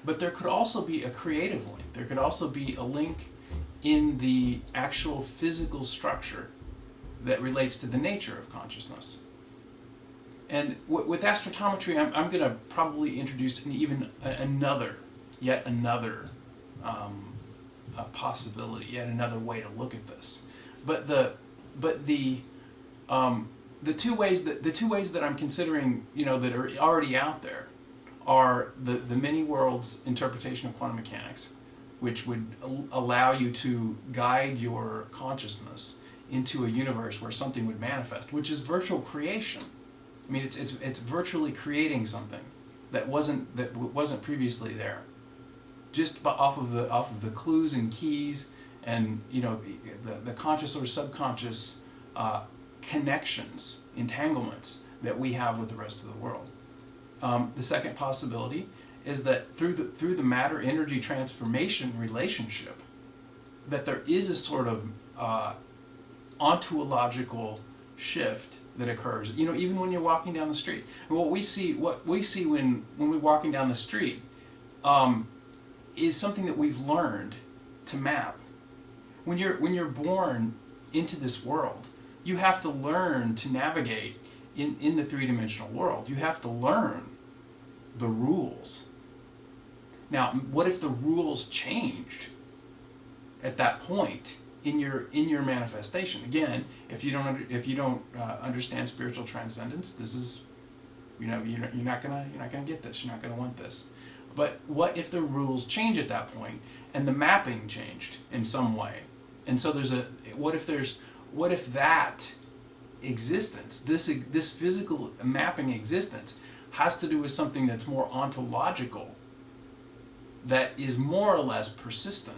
But there could also be a creative link. There could also be a link in the actual physical structure that relates to the nature of consciousness. And with astrotometry, I'm going to probably introduce yet another possibility, yet another way to look at this. But the two ways that I'm considering, that are already out there, are the many worlds interpretation of quantum mechanics, which would allow you to guide your consciousness into a universe where something would manifest, which is virtual creation. I mean, it's virtually creating something that wasn't previously there, just off of the clues and keys, and the conscious or subconscious connections, entanglements that we have with the rest of the world. The second possibility is that through the matter-energy transformation relationship, that there is a sort of ontological shift that occurs. Even when you're walking down the street, and what we see when we're walking down the street is something that we've learned to map. When you're born into this world, you have to learn to navigate in the three-dimensional world. You have to learn the rules. Now, what if the rules changed at that point in your manifestation? Again, if you don't understand spiritual transcendence, this is, you're not gonna get this. You're not gonna want this. But what if the rules change at that point and the mapping changed in some way? And so what if that existence, this physical mapping existence, has to do with something that's more ontological, that is more or less persistent?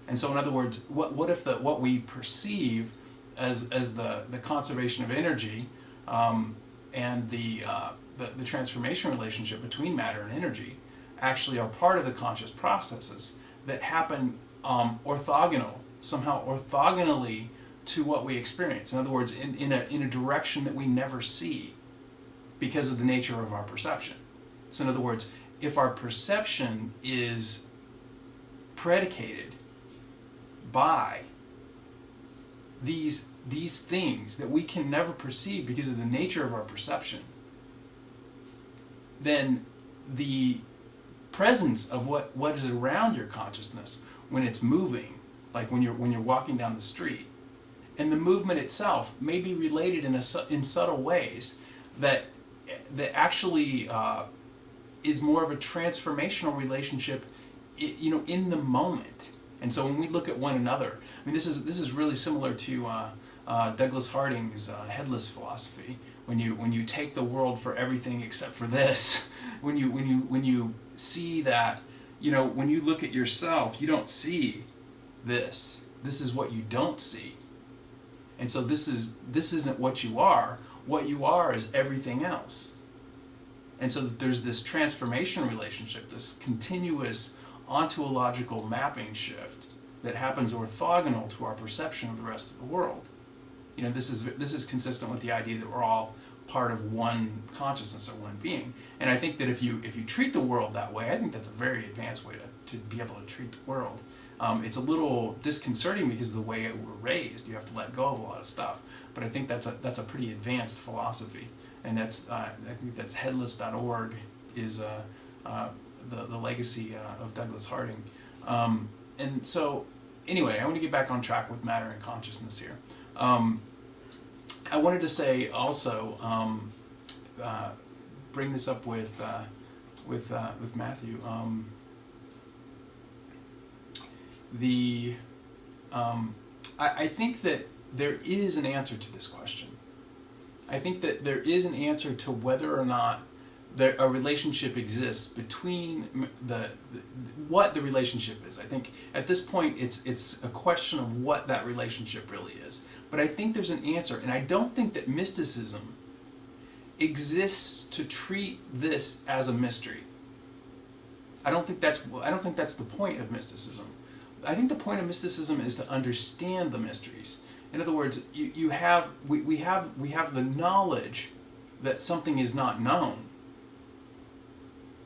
And so, in other words, what if what we perceive as the conservation of energy and the transformation relationship between matter and energy actually are part of the conscious processes that happen somehow orthogonally to what we experience. In other words, in a direction that we never see because of the nature of our perception. So in other words, if our perception is predicated by these things that we can never perceive because of the nature of our perception, then the presence of what is around your consciousness when it's moving, like when you're walking down the street, and the movement itself may be related in subtle ways that actually is more of a transformational relationship, in the moment. And so when we look at one another, I mean, this is really similar to Douglas Harding's headless philosophy. When you take the world for everything except for this, when you see that, when you look at yourself, you don't see this. This is what you don't see. And so this isn't what you are. What you are is everything else. And so there's this transformation relationship, this continuous ontological mapping shift that happens orthogonal to our perception of the rest of the world. This is consistent with the idea that we're all part of one consciousness or one being. And I think that if you treat the world that way, I think that's a very advanced way to be able to treat the world. It's a little disconcerting because of the way we're raised. You have to let go of a lot of stuff. But I think that's a pretty advanced philosophy, and I think that's headless.org is the legacy of Douglas Harding. And so anyway, I want to get back on track with matter and consciousness here. I wanted to say also, bring this up with Matthew. I think that there is an answer to this question. I think that there is an answer to whether or not a relationship exists between what the relationship is. I think at this point it's a question of what that relationship really is. But I think there's an answer, and I don't think that mysticism exists to treat this as a mystery. I don't think that's the point of mysticism. I think the point of mysticism is to understand the mysteries. In other words, we have the knowledge that something is not known.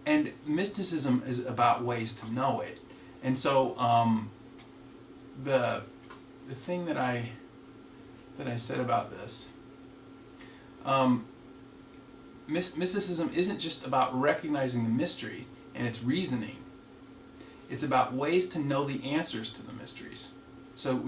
and mysticism is about ways to know it. And so the thing that I said about this, mysticism isn't just about recognizing the mystery and its reasoning. It's about ways to know the answers to the mysteries. So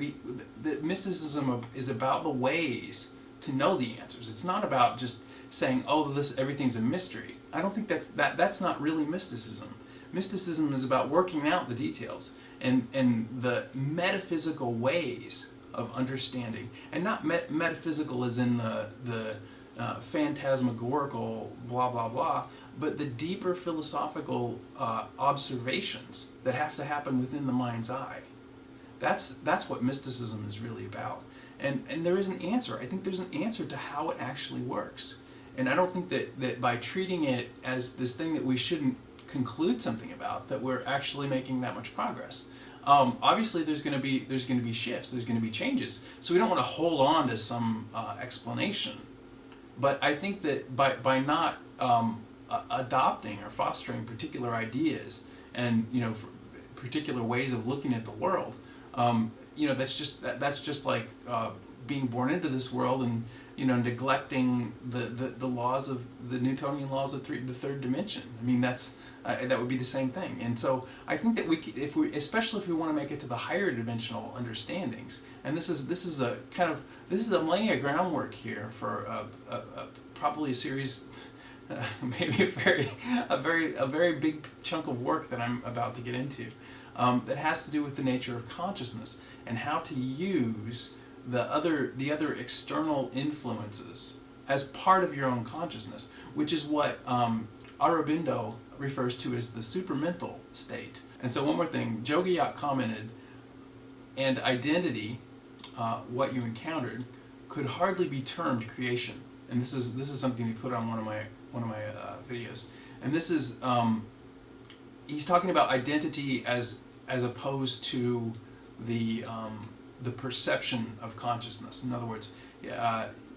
the mysticism is about the ways to know the answers. It's not about just saying, "Oh, everything's a mystery." I don't think that's not really mysticism. Mysticism is about working out the details and the metaphysical ways of understanding, and not metaphysical as in the phantasmagorical blah blah blah, but the deeper philosophical observations that have to happen within the mind's eye. That's what mysticism is really about. And there is an answer. I think there's an answer to how it actually works. And I don't think that by treating it as this thing that we shouldn't conclude something about, that we're actually making that much progress. Obviously, there's going to be shifts. There's going to be changes. So we don't want to hold on to some explanation. But I think that by not adopting or fostering particular ideas and particular ways of looking at the world, that's just like being born into this world and neglecting the laws of the Newtonian laws of the third dimension. I mean, that would be the same thing. And so I think that especially if we want to make it to the higher dimensional understandings, and this is I'm laying a groundwork here for probably a series, maybe a very big chunk of work that I'm about to get into, that has to do with the nature of consciousness and how to use the other external influences as part of your own consciousness, which is what Aurobindo refers to as the supramental state. And so one more thing, Jogiyat commented, and identity, what you encountered, could hardly be termed creation. And this is something he put on one of my videos. And this is he's talking about identity as opposed to the perception of consciousness. In other words,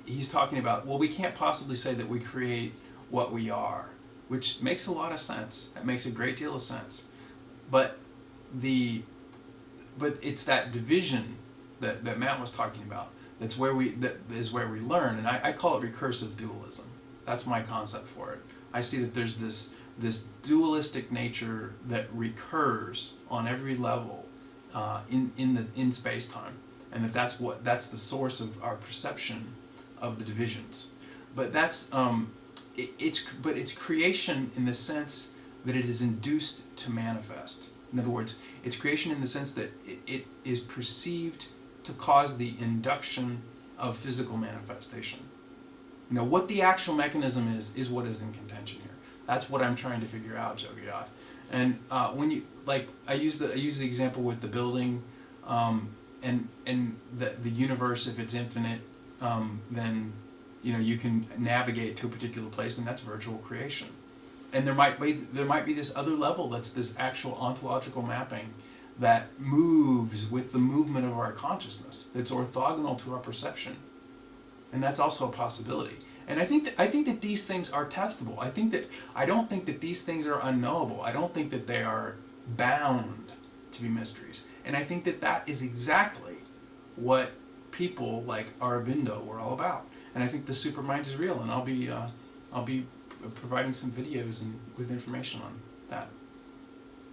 he's talking about, we can't possibly say that we create what we are, which makes a lot of sense. It makes a great deal of sense. But it's that division that Matt was talking about. That is where we learn, and I call it recursive dualism. That's my concept for it. I see that there's this dualistic nature that recurs on every level in space-time, and that's the source of our perception of the divisions. But it's creation in the sense that it is induced to manifest. In other words, it's creation in the sense that it is perceived to cause the induction of physical manifestation. What the actual mechanism is what is in contention here. That's what I'm trying to figure out, Jogiyat. And when you I use the example with the building, and the universe, if it's infinite, then you can navigate to a particular place, and that's virtual creation. And there might be this other level that's this actual ontological mapping that moves with the movement of our consciousness. That's orthogonal to our perception, and that's also a possibility. And I think that these things are testable. I don't think that these things are unknowable. I don't think that they are bound to be mysteries. And I think that is exactly what people like Aurobindo were all about. And I think the supermind is real. And I'll be providing some videos with information on that.